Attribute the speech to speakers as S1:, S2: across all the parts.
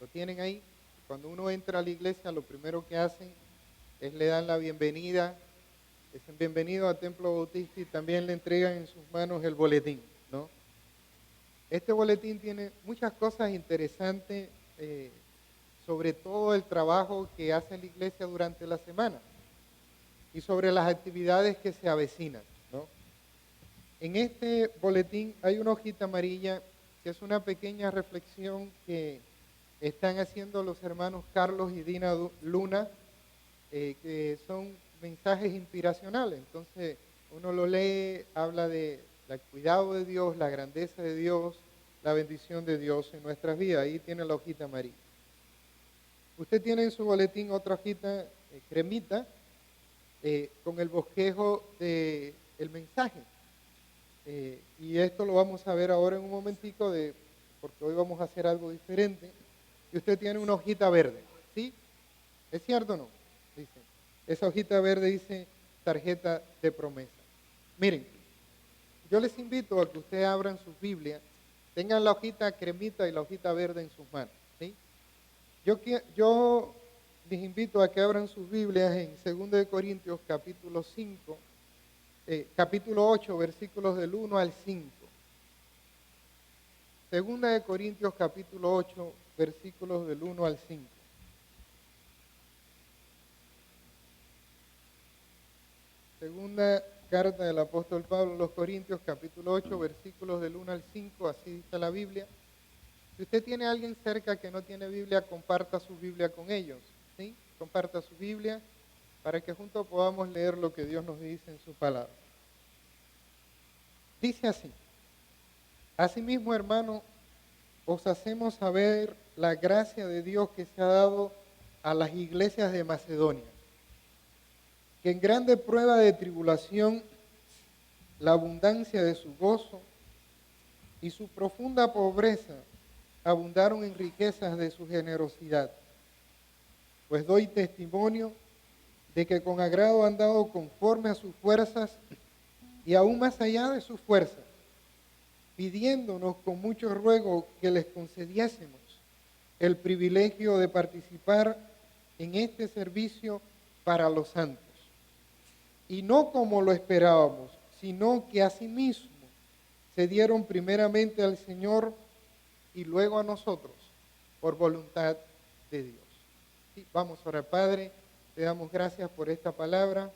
S1: Lo tienen ahí. Cuando uno entra a la iglesia, lo primero que hacen es le dan la bienvenida, dicen bienvenido a Templo Bautista y también le entregan en sus manos el boletín, ¿no? Este boletín tiene muchas cosas interesantes, sobre todo el trabajo que hace la iglesia durante la semana y sobre las actividades que se avecinan, ¿no? En este boletín hay una hojita amarilla que es una pequeña reflexión que están haciendo los hermanos Carlos y Dina Luna, que son mensajes inspiracionales. Entonces, uno lo lee, habla del cuidado de Dios, la grandeza de Dios, la bendición de Dios en nuestras vidas. Ahí tiene la hojita amarilla. Usted tiene en su boletín otra hojita cremita con el bosquejo del mensaje. Y esto lo vamos a ver ahora en un momentico, porque hoy vamos a hacer algo diferente. Y usted tiene una hojita verde, ¿sí? ¿Es cierto o no? Dice, esa hojita verde dice tarjeta de promesa. Miren, yo les invito a que ustedes abran sus Biblias, tengan la hojita cremita y la hojita verde en sus manos, ¿sí? Yo les invito a que abran sus Biblias en 2 de Corintios capítulo 5, capítulo 8, versículos del 1 al 5. 2 de Corintios capítulo 8, versículos del 1 al 5. Segunda carta del apóstol Pablo a los Corintios, capítulo 8, versículos del 1 al 5, así dice la Biblia. Si usted tiene a alguien cerca que no tiene Biblia, comparta su Biblia con ellos, ¿sí? Comparta su Biblia para que juntos podamos leer lo que Dios nos dice en su palabra. Dice así: asimismo, hermano, os hacemos saber la gracia de Dios que se ha dado a las iglesias de Macedonia, que en grande prueba de tribulación, la abundancia de su gozo y su profunda pobreza abundaron en riquezas de su generosidad. Pues doy testimonio de que con agrado han dado conforme a sus fuerzas y aún más allá de sus fuerzas, pidiéndonos con mucho ruego que les concediésemos el privilegio de participar en este servicio para los santos. Y no como lo esperábamos, sino que asimismo se dieron primeramente al Señor y luego a nosotros por voluntad de Dios. Sí, vamos a orar. Padre, te damos gracias por esta palabra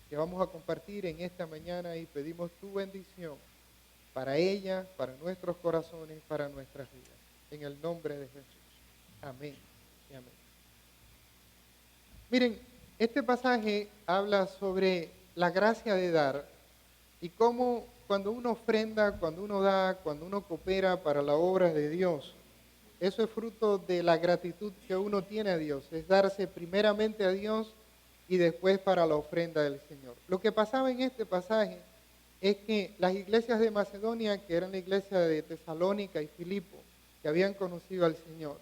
S1: que vamos a compartir en esta mañana y pedimos tu bendición para ella, para nuestros corazones, para nuestras vidas. En el nombre de Jesús. Amén y amén. Miren, este pasaje habla sobre la gracia de dar y cómo cuando uno ofrenda, cuando uno da, cuando uno coopera para la obra de Dios, eso es fruto de la gratitud que uno tiene a Dios, es darse primeramente a Dios y después para la ofrenda del Señor. Lo que pasaba en este pasaje es que las iglesias de Macedonia, que eran la iglesia de Tesalónica y Filipo, que habían conocido al Señor,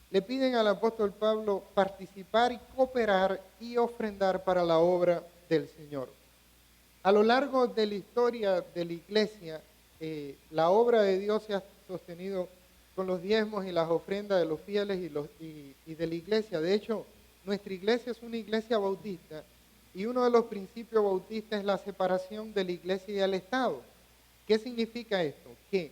S1: le piden al apóstol Pablo participar y cooperar y ofrendar para la obra del Señor. A lo largo de la historia de la iglesia, la obra de Dios se ha sostenido con los diezmos y las ofrendas de los fieles y de la iglesia. De hecho, nuestra iglesia es una iglesia bautista y uno de los principios bautistas es la separación de la iglesia y del Estado. ¿Qué significa esto? Que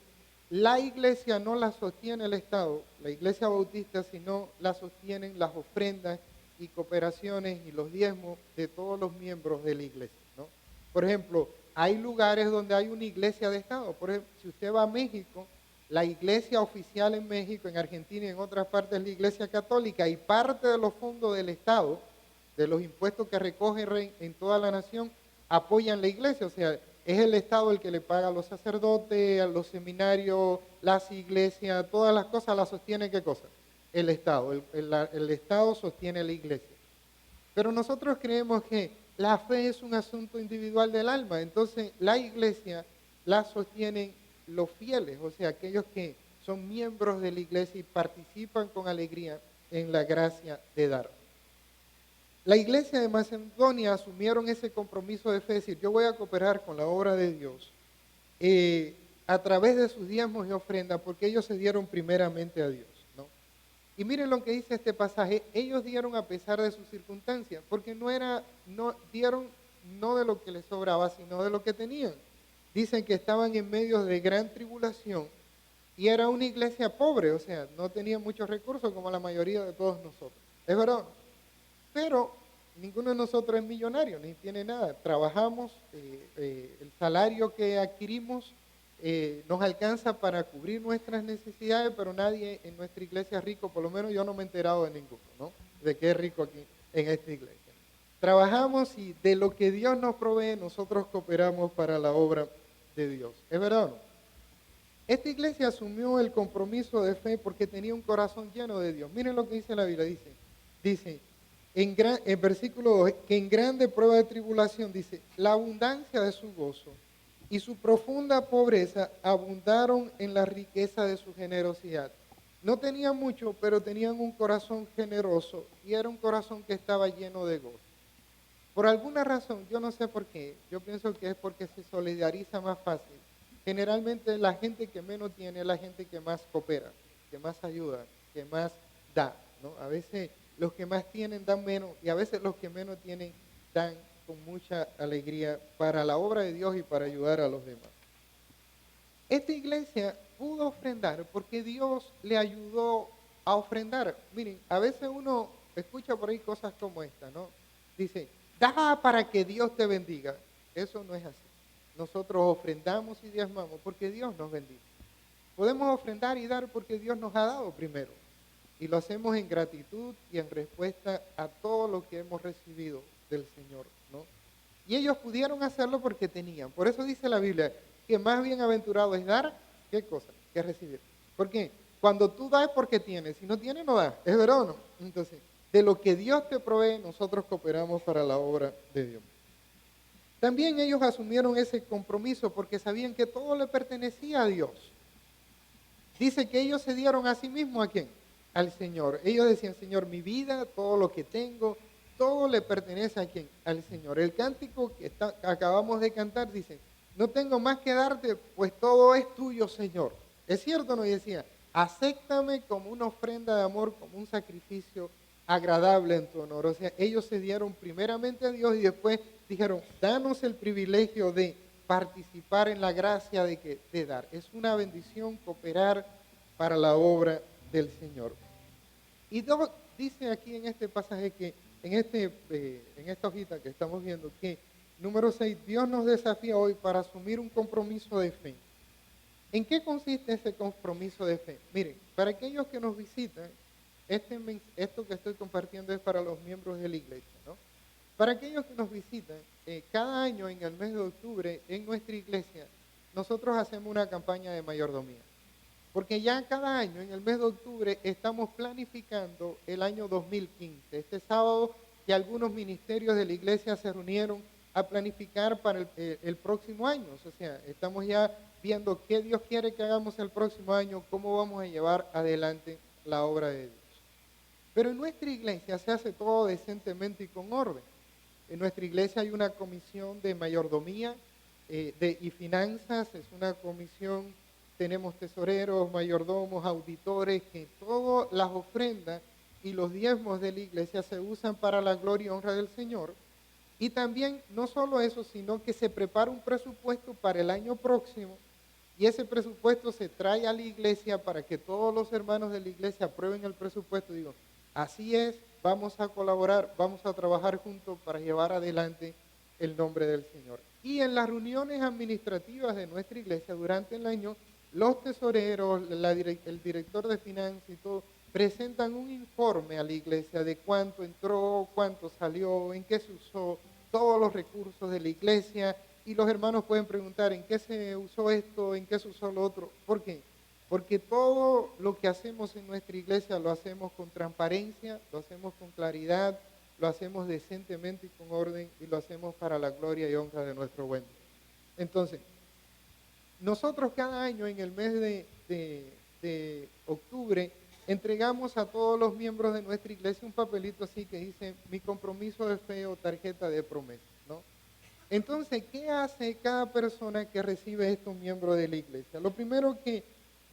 S1: la iglesia no la sostiene el Estado, la iglesia bautista, sino la sostienen las ofrendas y cooperaciones y los diezmos de todos los miembros de la iglesia, ¿no? Por ejemplo, hay lugares donde hay una iglesia de Estado. Por ejemplo, si usted va a México, la iglesia oficial en México, en Argentina y en otras partes es la iglesia católica y parte de los fondos del Estado, de los impuestos que recoge en toda la nación, apoyan la iglesia. O sea, es el Estado el que le paga a los sacerdotes, a los seminarios, las iglesias, todas las cosas las sostiene, ¿qué cosa? El Estado. El Estado sostiene la iglesia. Pero nosotros creemos que la fe es un asunto individual del alma. Entonces, la iglesia la sostienen los fieles, o sea, aquellos que son miembros de la iglesia y participan con alegría en la gracia de dar. La iglesia de Macedonia asumieron ese compromiso de fe, es decir, yo voy a cooperar con la obra de Dios a través de sus diezmos y ofrendas, porque ellos se dieron primeramente a Dios, ¿no? Y miren lo que dice este pasaje, ellos dieron a pesar de sus circunstancias, porque no dieron no de lo que les sobraba, sino de lo que tenían. Dicen que estaban en medio de gran tribulación y era una iglesia pobre, o sea, no tenía muchos recursos como la mayoría de todos nosotros. Es verdad, pero ninguno de nosotros es millonario, ni tiene nada. Trabajamos, el salario que adquirimos nos alcanza para cubrir nuestras necesidades, pero nadie en nuestra iglesia es rico, por lo menos yo no me he enterado de ninguno, ¿no? De que es rico aquí en esta iglesia. Trabajamos y de lo que Dios nos provee, nosotros cooperamos para la obra de Dios. ¿Es verdad o no? Esta iglesia asumió el compromiso de fe porque tenía un corazón lleno de Dios. Miren lo que dice la Biblia, dice en versículo 2, que en grande prueba de tribulación, dice, la abundancia de su gozo y su profunda pobreza abundaron en la riqueza de su generosidad. No tenían mucho, pero tenían un corazón generoso y era un corazón que estaba lleno de gozo. Por alguna razón, yo no sé por qué, yo pienso que es porque se solidariza más fácil. Generalmente la gente que menos tiene es la gente que más coopera, que más ayuda, que más da, ¿no? A veces los que más tienen dan menos y a veces los que menos tienen dan con mucha alegría para la obra de Dios y para ayudar a los demás. Esta iglesia pudo ofrendar porque Dios le ayudó a ofrendar. Miren, a veces uno escucha por ahí cosas como esta, ¿no? Dice, da para que Dios te bendiga. Eso no es así. Nosotros ofrendamos y diezmamos porque Dios nos bendice. Podemos ofrendar y dar porque Dios nos ha dado primero. Y lo hacemos en gratitud y en respuesta a todo lo que hemos recibido del Señor, ¿no? Y ellos pudieron hacerlo porque tenían. Por eso dice la Biblia que más bienaventurado es dar, ¿qué cosa? Que recibir. ¿Por qué? Cuando tú das es porque tienes. Si no tienes, no das. ¿Es verdad o no? Entonces, de lo que Dios te provee, nosotros cooperamos para la obra de Dios. También ellos asumieron ese compromiso porque sabían que todo le pertenecía a Dios. Dice que ellos se dieron a sí mismos, ¿a quién? Al Señor. Ellos decían, Señor, mi vida, todo lo que tengo, todo le pertenece a quién? Al Señor. El cántico que acabamos de cantar dice, no tengo más que darte, pues todo es tuyo, Señor. ¿Es cierto o no? Y decía, acéptame como una ofrenda de amor, como un sacrificio agradable en tu honor. O sea, ellos se dieron primeramente a Dios y después dijeron, danos el privilegio de participar en la gracia de dar. Es una bendición cooperar para la obra del Señor. Y dice aquí en este pasaje que, en esta hojita que estamos viendo, que número 6, Dios nos desafía hoy para asumir un compromiso de fe. ¿En qué consiste ese compromiso de fe? Miren, para aquellos que nos visitan, esto que estoy compartiendo es para los miembros de la iglesia, ¿no? Para aquellos que nos visitan, cada año en el mes de octubre en nuestra iglesia, nosotros hacemos una campaña de mayordomía. Porque ya cada año en el mes de octubre estamos planificando el año 2015. Este sábado ya algunos ministerios de la iglesia se reunieron a planificar para el próximo año. O sea, estamos ya viendo qué Dios quiere que hagamos el próximo año, cómo vamos a llevar adelante la obra de Dios. Pero en nuestra iglesia se hace todo decentemente y con orden. En nuestra iglesia hay una comisión de mayordomía y finanzas, es una comisión, tenemos tesoreros, mayordomos, auditores, que todas las ofrendas y los diezmos de la iglesia se usan para la gloria y honra del Señor. Y también, no solo eso, sino que se prepara un presupuesto para el año próximo y ese presupuesto se trae a la iglesia para que todos los hermanos de la iglesia aprueben el presupuesto. Digo, así es, vamos a colaborar, vamos a trabajar juntos para llevar adelante el nombre del Señor. Y en las reuniones administrativas de nuestra iglesia durante el año, los tesoreros, el director de finanzas y todo, presentan un informe a la iglesia de cuánto entró, cuánto salió, en qué se usó, todos los recursos de la iglesia, y los hermanos pueden preguntar en qué se usó esto, en qué se usó lo otro. ¿Por qué? Porque todo lo que hacemos en nuestra iglesia lo hacemos con transparencia, lo hacemos con claridad, lo hacemos decentemente y con orden y lo hacemos para la gloria y honra de nuestro buen Dios. Entonces, nosotros cada año en el mes de octubre entregamos a todos los miembros de nuestra iglesia un papelito así que dice mi compromiso de fe o tarjeta de promesa, ¿no? Entonces, ¿qué hace cada persona que recibe estos miembros de la iglesia? Lo primero que,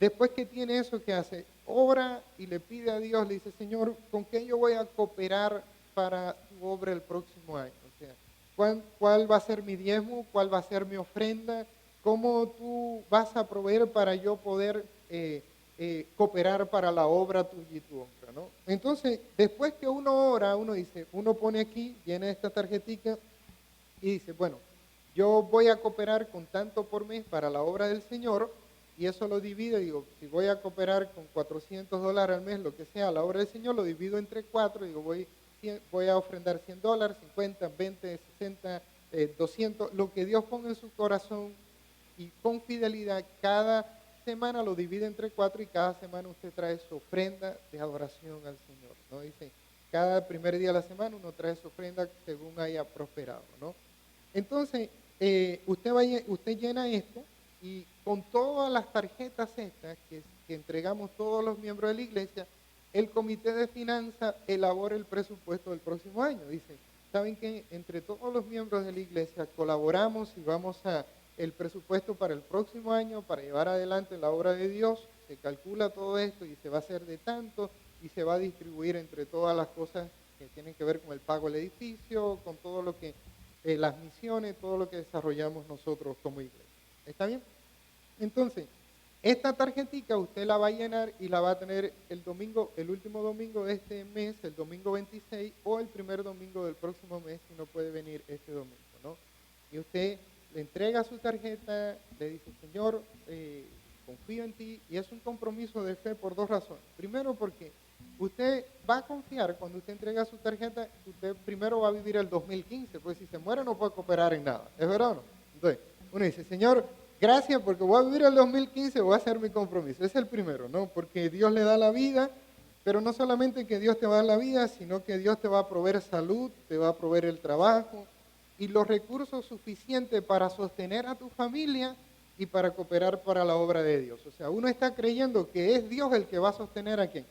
S1: después que tiene eso, ¿qué hace? ora y le pide a Dios, le dice, Señor, ¿con qué yo voy a cooperar para tu obra el próximo año? O sea, ¿cuál va a ser mi diezmo? ¿Cuál va a ser mi ofrenda? ¿Cómo tú vas a proveer para yo poder cooperar para la obra tuya y tu honra, ¿no? Entonces, después que uno ora, uno dice, uno pone aquí, llena esta tarjetita y dice, bueno, yo voy a cooperar con tanto por mes para la obra del Señor, y eso lo divido, digo, si voy a cooperar con $400 al mes, lo que sea, la obra del Señor, lo divido entre 4, digo, voy a ofrendar $100, 50, 20, 60, 200, lo que Dios ponga en su corazón, y con fidelidad cada semana lo divide entre 4 y cada semana usted trae su ofrenda de adoración al Señor, ¿no? Dice, cada primer día de la semana uno trae su ofrenda según haya prosperado, ¿no? Entonces, usted llena esto y con todas las tarjetas estas que entregamos todos los miembros de la iglesia, el comité de finanzas elabora el presupuesto del próximo año. Dice, ¿saben qué? Entre todos los miembros de la iglesia colaboramos y vamos a el presupuesto para el próximo año para llevar adelante la obra de Dios. Se calcula todo esto y se va a hacer de tanto y se va a distribuir entre todas las cosas que tienen que ver con el pago del edificio, con todo lo que las misiones, todo lo que desarrollamos nosotros como iglesia. ¿Está bien? Entonces, esta tarjetita usted la va a llenar y la va a tener el domingo, el último domingo de este mes, el domingo 26, o el primer domingo del próximo mes, si no puede venir este domingo, ¿no? Y usted le entrega su tarjeta, le dice, Señor, confío en ti, y es un compromiso de fe por 2 razones. Primero, porque usted va a confiar cuando usted entrega su tarjeta, usted primero va a vivir el 2015, pues si se muere no puede cooperar en nada, ¿es verdad o no? Entonces, uno dice, Señor, gracias porque voy a vivir el 2015, voy a hacer mi compromiso. Ese es el primero, ¿no? Porque Dios le da la vida, pero no solamente que Dios te va a dar la vida, sino que Dios te va a proveer salud, te va a proveer el trabajo y los recursos suficientes para sostener a tu familia y para cooperar para la obra de Dios. O sea, uno está creyendo que es Dios el que va a sostener a quién,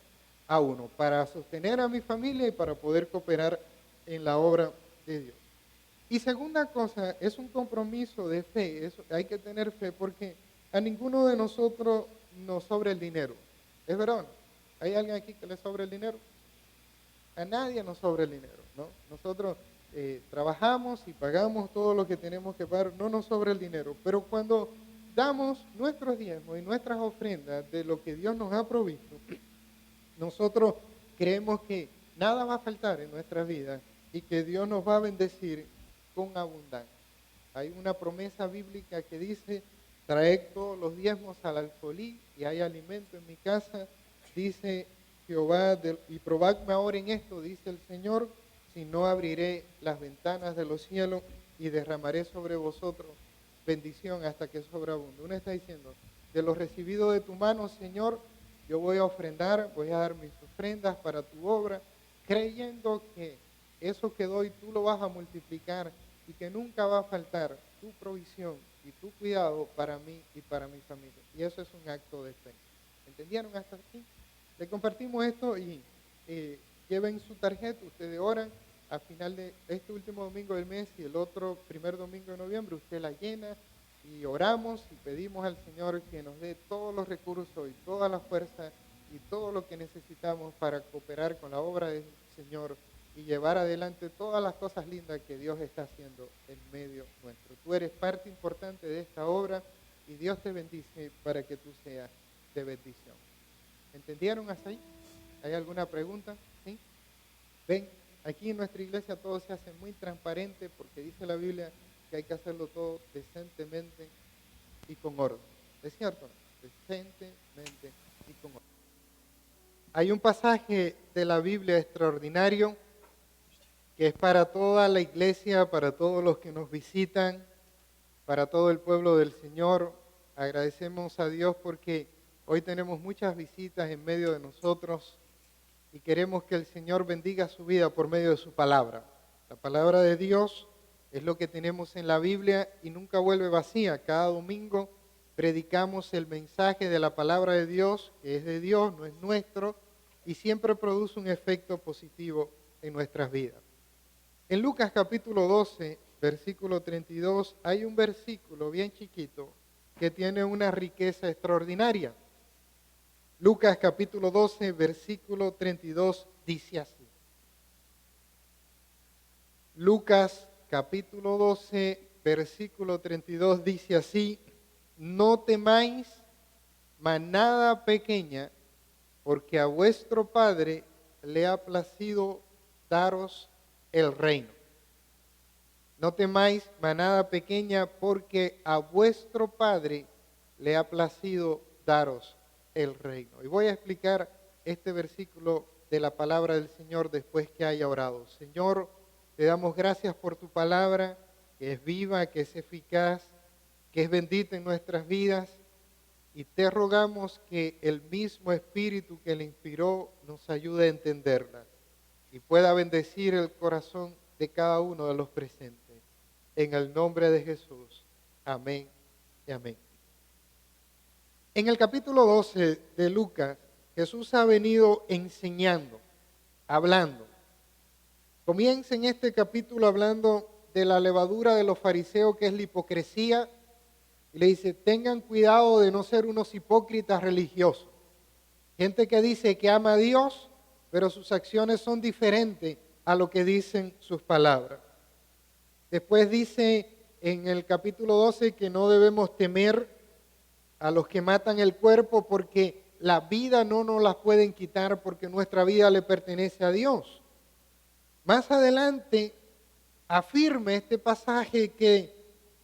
S1: a uno, para sostener a mi familia y para poder cooperar en la obra de Dios. Y segunda cosa, es un compromiso de fe, hay que tener fe porque a ninguno de nosotros nos sobra el dinero. ¿Es verdad o no? ¿Hay alguien aquí que le sobra el dinero? A nadie nos sobra el dinero, ¿no? Nosotros trabajamos y pagamos todo lo que tenemos que pagar, no nos sobra el dinero, pero cuando damos nuestros diezmos y nuestras ofrendas de lo que Dios nos ha provisto, nosotros creemos que nada va a faltar en nuestra vida y que Dios nos va a bendecir con abundancia. Hay una promesa bíblica que dice, traed todos los diezmos al alfolí y hay alimento en mi casa, dice Jehová, y probadme ahora en esto, dice el Señor, si no abriré las ventanas de los cielos y derramaré sobre vosotros bendición hasta que sobreabunde. Uno está diciendo, de lo recibido de tu mano, Señor, yo voy a ofrendar, voy a dar mis ofrendas para tu obra, creyendo que eso que doy tú lo vas a multiplicar y que nunca va a faltar tu provisión y tu cuidado para mí y para mi familia. Y eso es un acto de fe. ¿Entendieron hasta aquí? Le compartimos esto y lleven su tarjeta, ustedes oran, al final de este último domingo del mes y el otro primer domingo de noviembre, usted la llena y oramos y pedimos al Señor que nos dé todos los recursos y toda la fuerza y todo lo que necesitamos para cooperar con la obra del Señor y llevar adelante todas las cosas lindas que Dios está haciendo en medio nuestro. Tú eres parte importante de esta obra y Dios te bendice para que tú seas de bendición. ¿Entendieron hasta ahí? ¿Hay alguna pregunta? ¿Sí? Ven, aquí en nuestra iglesia todo se hace muy transparente porque dice la Biblia que hay que hacerlo todo decentemente y con orden. ¿Es cierto? Decentemente y con orden. Hay un pasaje de la Biblia extraordinario que es para toda la iglesia, para todos los que nos visitan, para todo el pueblo del Señor. Agradecemos a Dios porque hoy tenemos muchas visitas en medio de nosotros y queremos que el Señor bendiga su vida por medio de su palabra. La palabra de Dios es lo que tenemos en la Biblia y nunca vuelve vacía. Cada domingo predicamos el mensaje de la palabra de Dios, que es de Dios, no es nuestro, y siempre produce un efecto positivo en nuestras vidas. En Lucas capítulo 12, versículo 32, hay un versículo bien chiquito que tiene una riqueza extraordinaria. Lucas capítulo 12, versículo 32 dice así. Lucas capítulo 12, versículo 32 dice así: no temáis manada pequeña, porque a vuestro Padre le ha placido daros el reino. No temáis manada pequeña, porque a vuestro Padre le ha placido daros el reino. Y voy a explicar este versículo de la palabra del Señor después que haya orado. Señor, te damos gracias por tu palabra, que es viva, que es eficaz, que es bendita en nuestras vidas. Y te rogamos que el mismo Espíritu que le inspiró nos ayude a entenderla y pueda bendecir el corazón de cada uno de los presentes. En el nombre de Jesús. Amén y amén. En el capítulo 12 de Lucas, Jesús ha venido enseñando, hablando. Comienza en este capítulo hablando de la levadura de los fariseos, que es la hipocresía. Y le dice, tengan cuidado de no ser unos hipócritas religiosos. Gente que dice que ama a Dios, pero sus acciones son diferentes a lo que dicen sus palabras. Después dice en el capítulo 12 que no debemos temer a los que matan el cuerpo, porque la vida no nos la pueden quitar, porque nuestra vida le pertenece a Dios. Más adelante afirma este pasaje que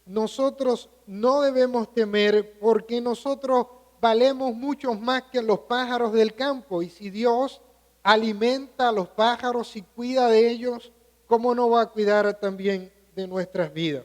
S1: nosotros no debemos temer, porque nosotros valemos mucho más que los pájaros del campo. Y si Dios alimenta a los pájaros y cuida de ellos, ¿cómo no va a cuidar también de nuestras vidas?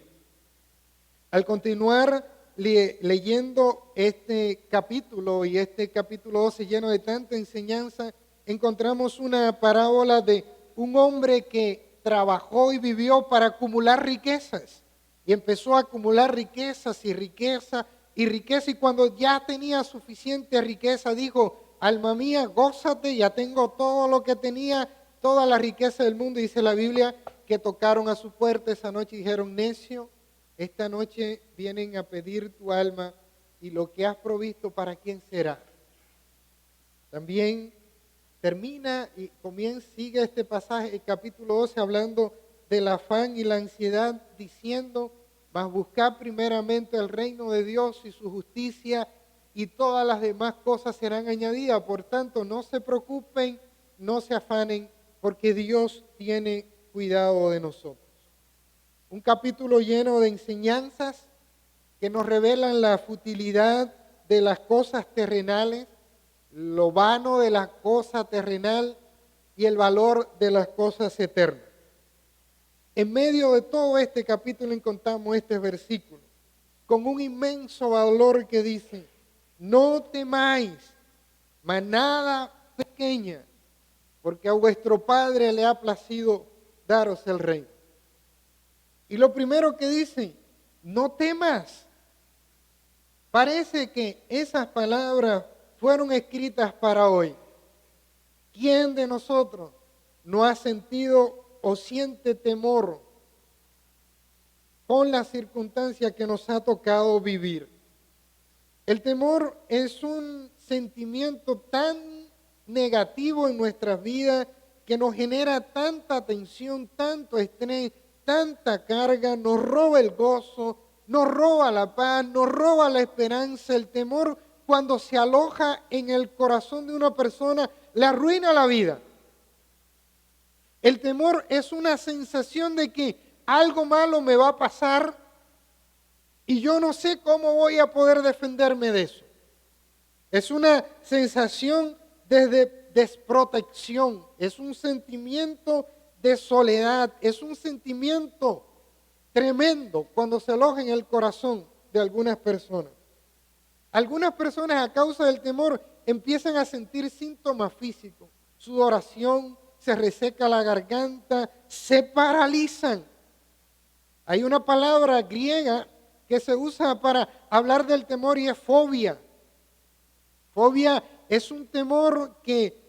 S1: Al continuar leyendo este capítulo, y este capítulo 12 lleno de tanta enseñanza, encontramos una parábola de un hombre que trabajó y vivió para acumular riquezas. Y empezó a acumular riquezas y riqueza y riqueza. Y cuando ya tenía suficiente riqueza, dijo, alma mía, gózate, ya tengo todo lo que tenía, toda la riqueza del mundo. Dice la Biblia que tocaron a su puerta esa noche y dijeron, necio, esta noche vienen a pedir tu alma, y lo que has provisto, ¿para quién será? También termina y sigue este pasaje, el capítulo 12, hablando del afán y la ansiedad, diciendo, mas buscad primeramente el reino de Dios y su justicia, y todas las demás cosas serán añadidas. Por tanto, no se preocupen, no se afanen, porque Dios tiene cuidado de nosotros. Un capítulo lleno de enseñanzas que nos revelan la futilidad de las cosas terrenales, lo vano de la cosa terrenal y el valor de las cosas eternas. En medio de todo este capítulo encontramos este versículo con un inmenso valor que dice, no temáis manada pequeña, porque a vuestro Padre le ha placido daros el reino. Y lo primero que dice, no temas. Parece que esas palabras fueron escritas para hoy. ¿Quién de nosotros no ha sentido o siente temor con las circunstancias que nos ha tocado vivir? El temor es un sentimiento tan negativo en nuestras vidas que nos genera tanta tensión, tanto estrés, tanta carga, nos roba el gozo, nos roba la paz, nos roba la esperanza. El temor, cuando se aloja en el corazón de una persona, le arruina la vida. El temor es una sensación de que algo malo me va a pasar y yo no sé cómo voy a poder defenderme de eso. Es una sensación de desprotección, es un sentimiento de soledad, es un sentimiento tremendo cuando se aloja en el corazón de algunas personas. Algunas personas, a causa del temor, empiezan a sentir síntomas físicos, sudoración, se reseca la garganta, se paralizan. Hay una palabra griega que se usa para hablar del temor y es fobia. Fobia es un temor que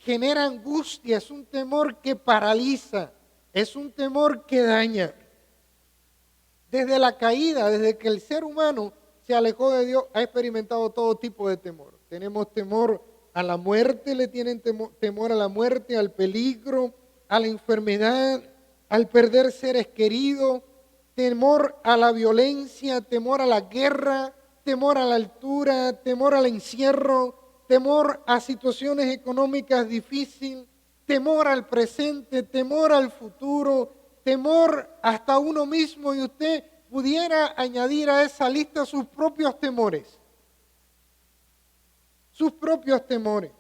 S1: genera angustia, es un temor que paraliza, es un temor que daña. Desde la caída, desde que el ser humano se alejó de Dios, ha experimentado todo tipo de temor. tenemos temor a la muerte, le tienen temor a la muerte, al peligro, a la enfermedad, al perder seres queridos, temor a la violencia, temor a la guerra, temor a la altura, temor al encierro, temor a situaciones económicas difíciles, temor al presente, temor al futuro, temor hasta uno mismo, y usted pudiera añadir a esa lista sus propios temores. Sus propios temores.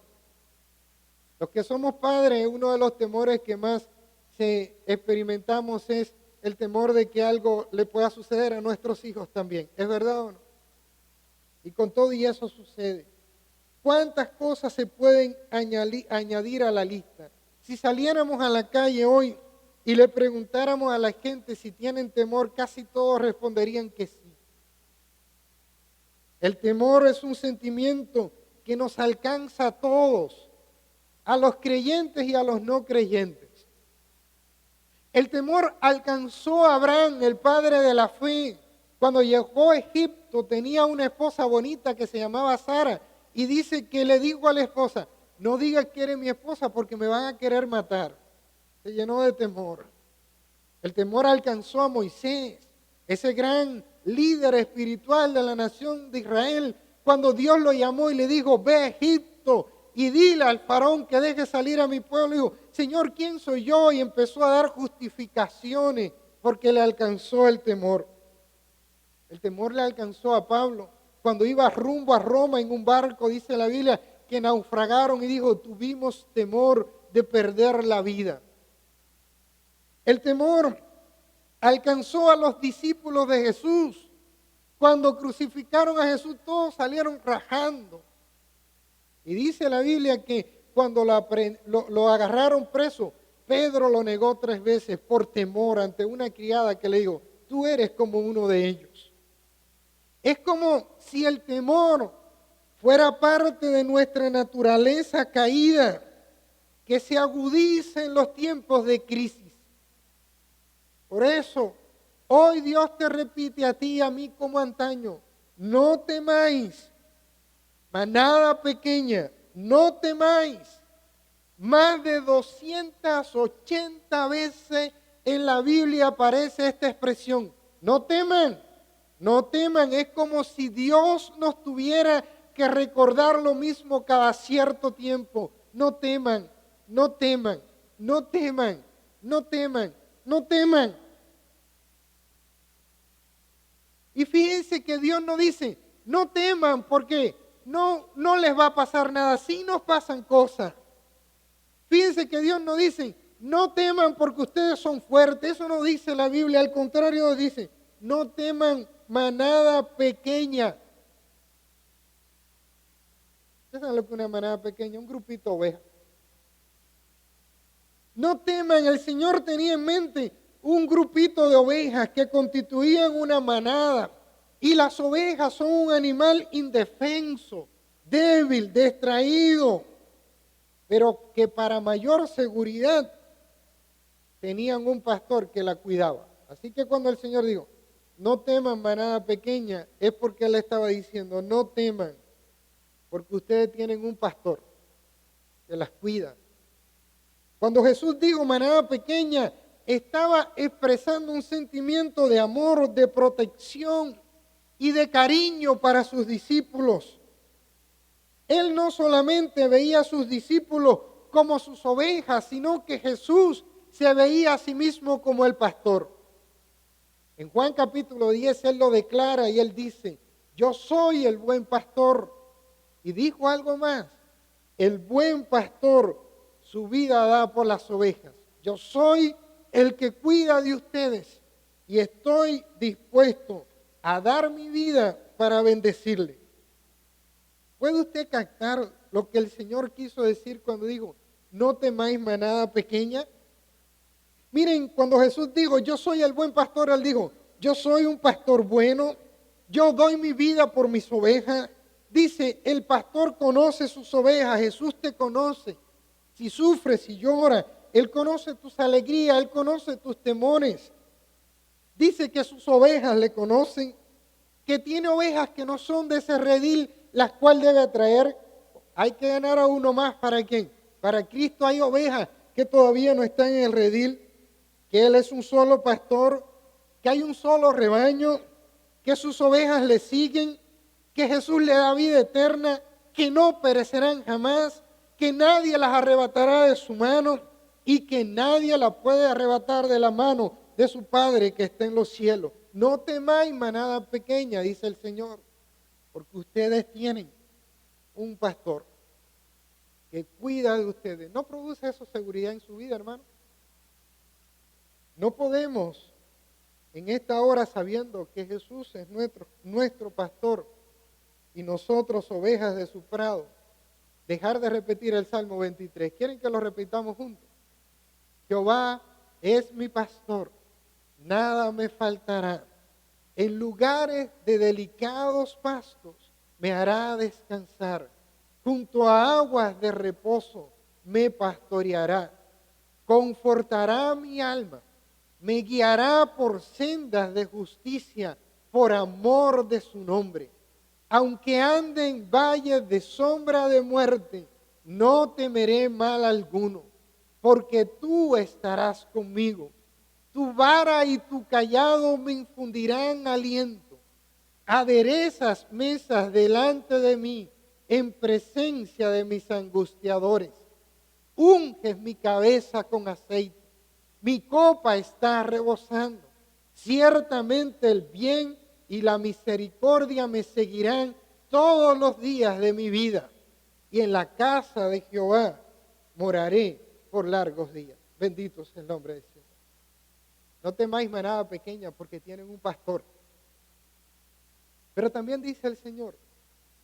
S1: Los que somos padres, uno de los temores que más experimentamos es el temor de que algo le pueda suceder a nuestros hijos también. ¿Es verdad o no? Y con todo y eso sucede. ¿Cuántas cosas se pueden añadir a la lista? Si saliéramos a la calle hoy y le preguntáramos a la gente si tienen temor, casi todos responderían que sí. El temor es un sentimiento que nos alcanza a todos, a los creyentes y a los no creyentes. El temor alcanzó a Abraham, el padre de la fe. Cuando llegó a Egipto tenía una esposa bonita que se llamaba Sara, y dice que le dijo a la esposa: no digas que eres mi esposa porque me van a querer matar. Se llenó de temor. El temor alcanzó a Moisés, ese gran líder espiritual de la nación de Israel, cuando Dios lo llamó y le dijo: ve a Egipto y dile al faraón que deje salir a mi pueblo. Dijo: Señor, ¿quién soy yo? Y empezó a dar justificaciones porque le alcanzó el temor. El temor le alcanzó a Pablo cuando iba rumbo a Roma en un barco, dice la Biblia, que naufragaron, y dijo: tuvimos temor de perder la vida. El temor alcanzó a los discípulos de Jesús. Cuando crucificaron a Jesús, todos salieron rajando. Y dice la Biblia que cuando lo agarraron preso, Pedro lo negó 3 veces por temor ante una criada que le dijo: tú eres como uno de ellos. Es como si el temor fuera parte de nuestra naturaleza caída, que se agudiza en los tiempos de crisis. Por eso, hoy Dios te repite a ti y a mí como antaño: no temáis, manada pequeña, no temáis. Más de 280 veces en la Biblia aparece esta expresión: no teman, no teman. Es como si Dios nos tuviera que recordar lo mismo cada cierto tiempo: no teman, no teman, no teman, no teman, no teman. Y fíjense que Dios nos dice: no teman, porque no les va a pasar nada. Sí nos pasan cosas. Fíjense que Dios nos dice: no teman porque ustedes son fuertes. Eso no dice la Biblia, al contrario dice: no teman, manada pequeña. ¿Ustedes saben lo que es una manada pequeña? Un grupito de ovejas. No teman, el Señor tenía en mente un grupito de ovejas que constituían una manada. Y las ovejas son un animal indefenso, débil, distraído, pero que para mayor seguridad tenían un pastor que la cuidaba. Así que cuando el Señor dijo: no teman, manada pequeña, es porque Él estaba diciendo: no teman, porque ustedes tienen un pastor que las cuida. Cuando Jesús dijo manada pequeña, estaba expresando un sentimiento de amor, de protección y de cariño para sus discípulos. Él no solamente veía a sus discípulos como sus ovejas, sino que Jesús se veía a sí mismo como el pastor. En Juan capítulo 10 Él lo declara y Él dice: yo soy el buen pastor. Y dijo algo más: el buen pastor su vida da por las ovejas. Yo soy el que cuida de ustedes y estoy dispuesto a dar mi vida para bendecirle. ¿Puede usted captar lo que el Señor quiso decir cuando dijo: no temáis, manada pequeña? Miren, cuando Jesús dijo: yo soy el buen pastor, Él dijo: yo soy un pastor bueno, yo doy mi vida por mis ovejas. Dice: el pastor conoce sus ovejas. Jesús te conoce. Si sufres, si lloras, Él conoce tus alegrías, Él conoce tus temores. Dice que sus ovejas le conocen, que tiene ovejas que no son de ese redil las cuales debe atraer. Hay que ganar a uno más. ¿Para quién? Para Cristo. Hay ovejas que todavía no están en el redil, que Él es un solo pastor, que hay un solo rebaño, que sus ovejas le siguen, que Jesús le da vida eterna, que no perecerán jamás, que nadie las arrebatará de su mano y que nadie la puede arrebatar de la mano de su Padre que está en los cielos. No temáis, manada pequeña, dice el Señor, porque ustedes tienen un pastor que cuida de ustedes. ¿No produce eso seguridad en su vida, hermano? No podemos en esta hora, sabiendo que Jesús es nuestro pastor y nosotros ovejas de su prado, dejar de repetir el Salmo 23. ¿Quieren que lo repitamos juntos? Jehová es mi pastor, nada me faltará. En lugares de delicados pastos me hará descansar. Junto a aguas de reposo me pastoreará. Confortará mi alma. Me guiará por sendas de justicia por amor de su nombre. Aunque ande en valles de sombra de muerte, no temeré mal alguno, porque tú estarás conmigo. Tu vara y tu cayado me infundirán aliento. Aderezas mesas delante de mí en presencia de mis angustiadores. Unges mi cabeza con aceite. Mi copa está rebosando. Ciertamente el bien y la misericordia me seguirán todos los días de mi vida. Y en la casa de Jehová moraré por largos días. Bendito sea el nombre del Señor. No temáis, manada pequeña, porque tienen un pastor. Pero también dice el Señor,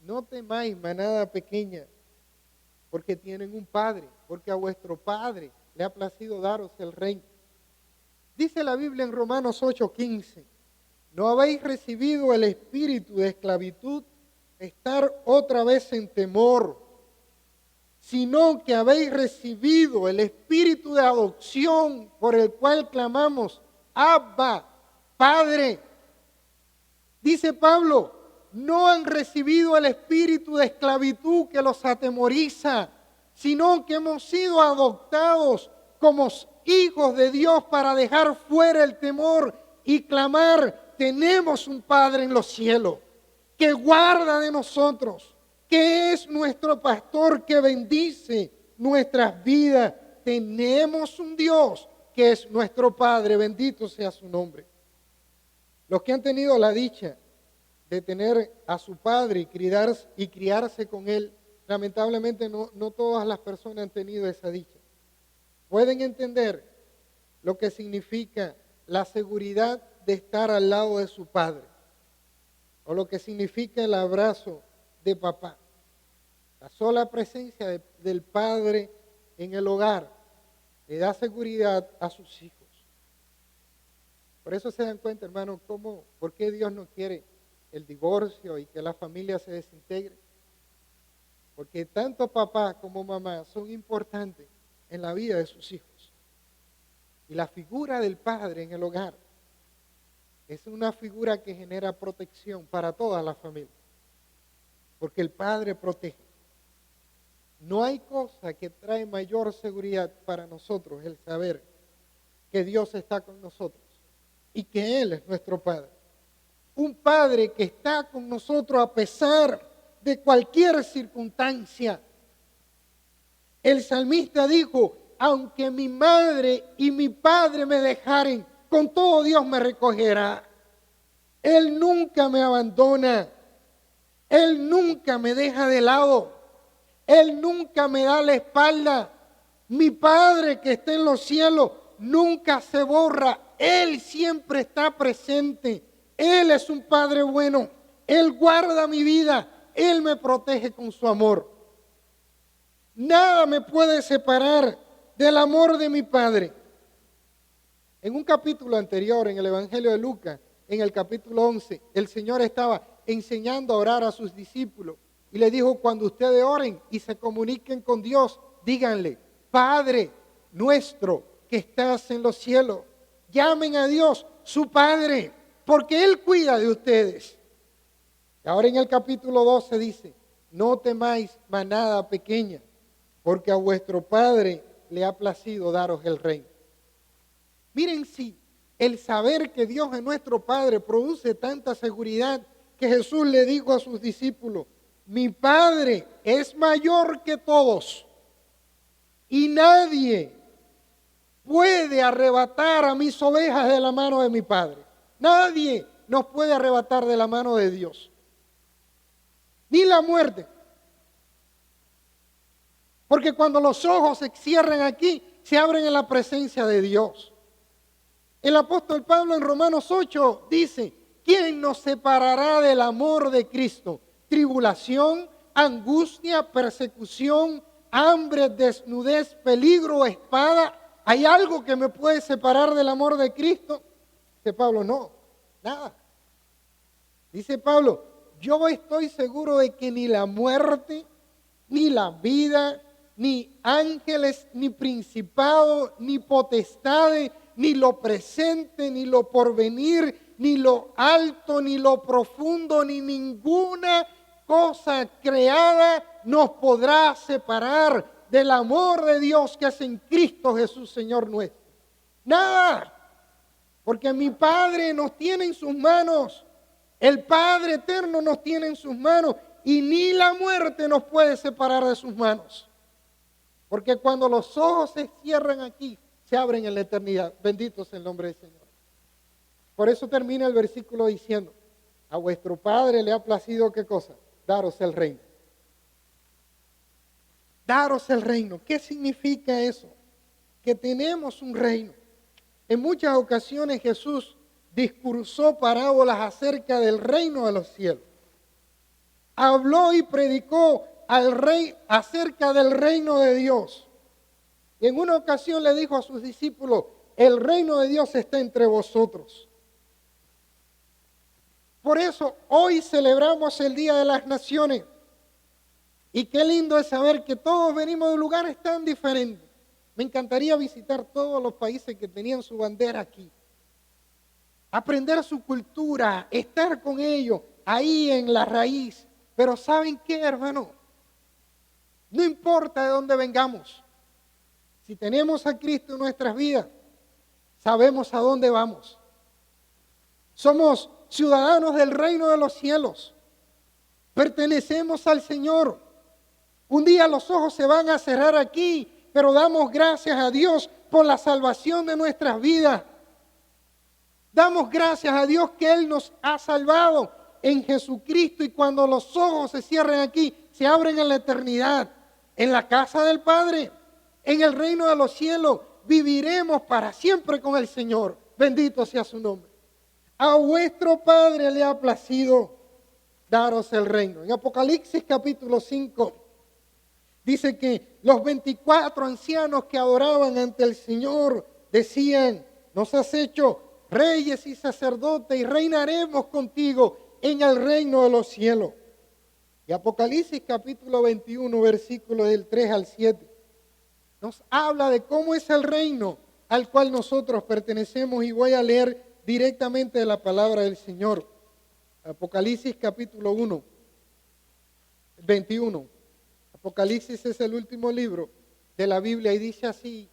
S1: no temáis, manada pequeña, porque tienen un Padre, porque a vuestro Padre le ha placido daros el reino. Dice la Biblia en Romanos 8:15, no habéis recibido el espíritu de esclavitud, estar otra vez en temor, sino que habéis recibido el espíritu de adopción por el cual clamamos, Abba, Padre. Dice Pablo, no han recibido el espíritu de esclavitud que los atemoriza, sino que hemos sido adoptados como hijos de Dios para dejar fuera el temor y clamar, tenemos un Padre en los cielos que guarda de nosotros, que es nuestro pastor, que bendice nuestras vidas. Tenemos un Dios que es nuestro Padre, bendito sea su nombre. Los que han tenido la dicha de tener a su padre y criarse con él, lamentablemente no todas las personas han tenido esa dicha. Pueden entender lo que significa la seguridad de estar al lado de su padre, o lo que significa el abrazo de papá. La sola presencia del padre en el hogar le da seguridad a sus hijos. Por eso se dan cuenta, hermano, por qué Dios no quiere el divorcio y que la familia se desintegre. Porque tanto papá como mamá son importantes en la vida de sus hijos. Y la figura del padre en el hogar es una figura que genera protección para toda la familia. Porque el padre protege. No hay cosa que trae mayor seguridad para nosotros el saber que Dios está con nosotros y que Él es nuestro Padre. Un Padre que está con nosotros a pesar de cualquier circunstancia. El salmista dijo, aunque mi madre y mi padre me dejaren, con todo Dios me recogerá. Él nunca me abandona. Él nunca me deja de lado. Él nunca me da la espalda. Mi Padre que está en los cielos nunca se borra. Él siempre está presente. Él es un Padre bueno. Él guarda mi vida. Él me protege con su amor. Nada me puede separar del amor de mi Padre. En un capítulo anterior, en el Evangelio de Lucas, en el capítulo 11, el Señor estaba enseñando a orar a sus discípulos y le dijo, cuando ustedes oren y se comuniquen con Dios, díganle, Padre nuestro que estás en los cielos. Llamen a Dios su Padre, porque Él cuida de ustedes. Y ahora en el capítulo 12 dice, no temáis manada pequeña, porque a vuestro Padre le ha placido daros el reino. Miren si el saber que Dios es nuestro Padre produce tanta seguridad que Jesús le dijo a sus discípulos, mi Padre es mayor que todos y nadie puede arrebatar a mis ovejas de la mano de mi Padre. Nadie nos puede arrebatar de la mano de Dios. Ni la muerte. Porque cuando los ojos se cierran aquí, se abren en la presencia de Dios. El apóstol Pablo en Romanos 8 dice, ¿quién nos separará del amor de Cristo? Tribulación, angustia, persecución, hambre, desnudez, peligro, espada. ¿Hay algo que me puede separar del amor de Cristo? Dice Pablo, no, nada. Dice Pablo, yo estoy seguro de que ni la muerte, ni la vida, ni ángeles, ni principados, ni potestades, ni lo presente, ni lo porvenir, ni lo alto, ni lo profundo, ni ninguna cosa creada nos podrá separar del amor de Dios que es en Cristo Jesús, Señor nuestro. Nada, porque mi Padre nos tiene en sus manos, el Padre eterno nos tiene en sus manos y ni la muerte nos puede separar de sus manos. Porque cuando los ojos se cierran aquí, se abren en la eternidad. Bendito sea el nombre del Señor. Por eso termina el versículo diciendo, a vuestro Padre le ha placido, ¿qué cosa? Daros el reino. Daros el reino. ¿Qué significa eso? Que tenemos un reino. En muchas ocasiones Jesús discursó parábolas acerca del reino de los cielos. Habló y predicó al rey acerca del reino de Dios. Y en una ocasión le dijo a sus discípulos, el reino de Dios está entre vosotros. Por eso hoy celebramos el Día de las Naciones. Y qué lindo es saber que todos venimos de lugares tan diferentes. Me encantaría visitar todos los países que tenían su bandera aquí. Aprender su cultura, estar con ellos ahí en la raíz. Pero ¿saben qué, hermano? No importa de dónde vengamos. Si tenemos a Cristo en nuestras vidas, sabemos a dónde vamos. Somos ciudadanos del reino de los cielos. Pertenecemos al Señor. Un día los ojos se van a cerrar aquí, pero damos gracias a Dios por la salvación de nuestras vidas. Damos gracias a Dios que Él nos ha salvado en Jesucristo y cuando los ojos se cierren aquí, se abren en la eternidad, en la casa del Padre, en el reino de los cielos. Viviremos para siempre con el Señor. Bendito sea su nombre. A vuestro Padre le ha placido daros el reino. En Apocalipsis capítulo 5 dice que los 24 ancianos que adoraban ante el Señor decían, nos has hecho reyes y sacerdotes y reinaremos contigo en el reino de los cielos. Y Apocalipsis capítulo 21, versículos del 3 al 7, nos habla de cómo es el reino al cual nosotros pertenecemos y voy a leer directamente de la palabra del Señor. Apocalipsis capítulo 1, 21. Apocalipsis es el último libro de la Biblia y dice así,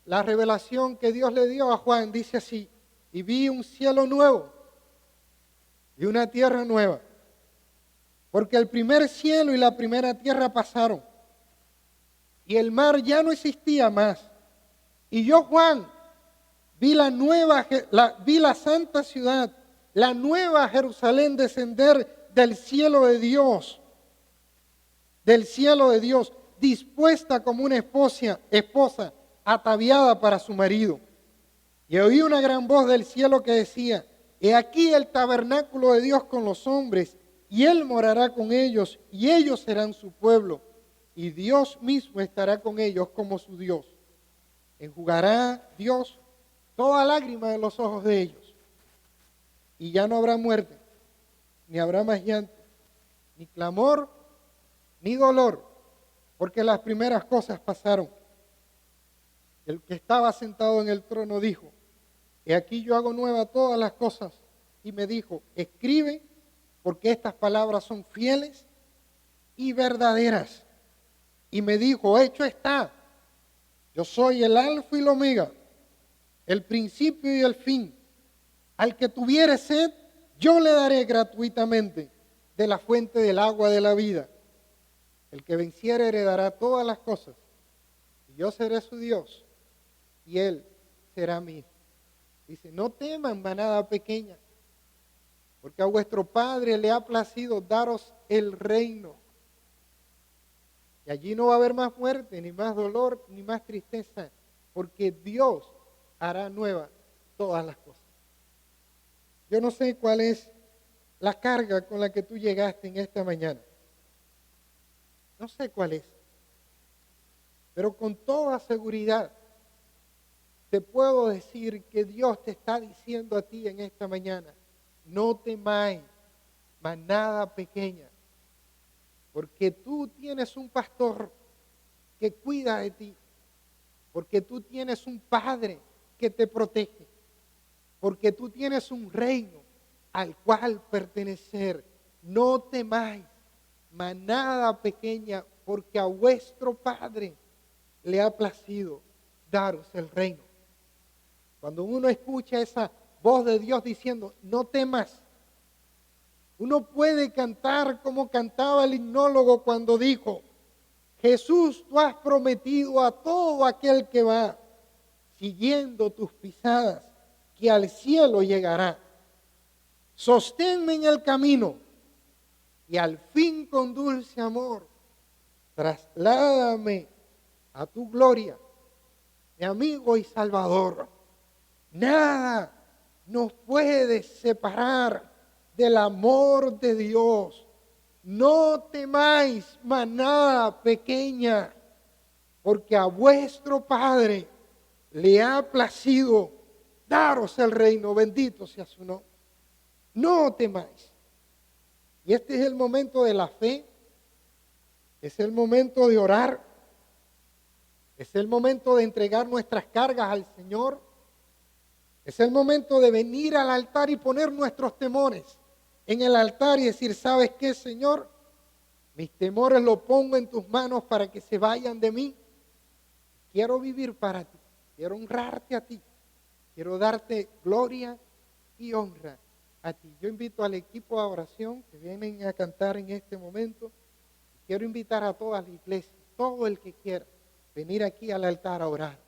S1: la revelación que Dios le dio a Juan dice así, y vi un cielo nuevo y una tierra nueva, porque el primer cielo y la primera tierra pasaron y el mar ya no existía más. Y yo, Juan, vi la santa ciudad, la nueva Jerusalén descender del cielo de Dios, dispuesta como una esposa ataviada para su marido. Y oí una gran voz del cielo que decía, he aquí el tabernáculo de Dios con los hombres, y Él morará con ellos, y ellos serán su pueblo, y Dios mismo estará con ellos como su Dios. Enjugará Dios toda lágrima de los ojos de ellos, y ya no habrá muerte, ni habrá más llanto, ni clamor, ni dolor, porque las primeras cosas pasaron. El que estaba sentado en el trono dijo, he aquí yo hago nueva todas las cosas. Y me dijo, escribe, porque estas palabras son fieles y verdaderas. Y me dijo, hecho está, yo soy el alfa y el omega, el principio y el fin. Al que tuviere sed, yo le daré gratuitamente de la fuente del agua de la vida. El que venciere heredará todas las cosas, y yo seré su Dios, y él será mi hijo. Dice, no teman, manada pequeña, porque a vuestro Padre le ha placido daros el reino. Y allí no va a haber más muerte, ni más dolor, ni más tristeza, porque Dios hará nuevas todas las cosas. Yo no sé cuál es la carga con la que tú llegaste en esta mañana. No sé cuál es. Pero con toda seguridad te puedo decir que Dios te está diciendo a ti en esta mañana, no temáis, manada pequeña, porque tú tienes un pastor que cuida de ti, porque tú tienes un padre que te protege, porque tú tienes un reino al cual pertenecer. No temáis, manada pequeña, porque a vuestro Padre le ha placido daros el reino. Cuando uno escucha esa voz de Dios diciendo, no temas, uno puede cantar como cantaba el himnólogo cuando dijo, Jesús, tú has prometido a todo aquel que va siguiendo tus pisadas, que al cielo llegará. Sosténme en el camino y al fin con dulce amor, trasládame a tu gloria, mi amigo y salvador. Nada nos puede separar del amor de Dios. No temáis, manada pequeña, porque a vuestro Padre le ha placido daros el reino. Bendito sea su nombre. No temáis. Y este es el momento de la fe, es el momento de orar, es el momento de entregar nuestras cargas al Señor, es el momento de venir al altar y poner nuestros temores en el altar y decir, ¿sabes qué, Señor? Mis temores los pongo en tus manos para que se vayan de mí. Quiero vivir para ti, quiero honrarte a ti, quiero darte gloria y honra a ti. Yo invito al equipo de oración que vienen a cantar en este momento. Quiero invitar a toda la iglesia, todo el que quiera, venir aquí al altar a orar.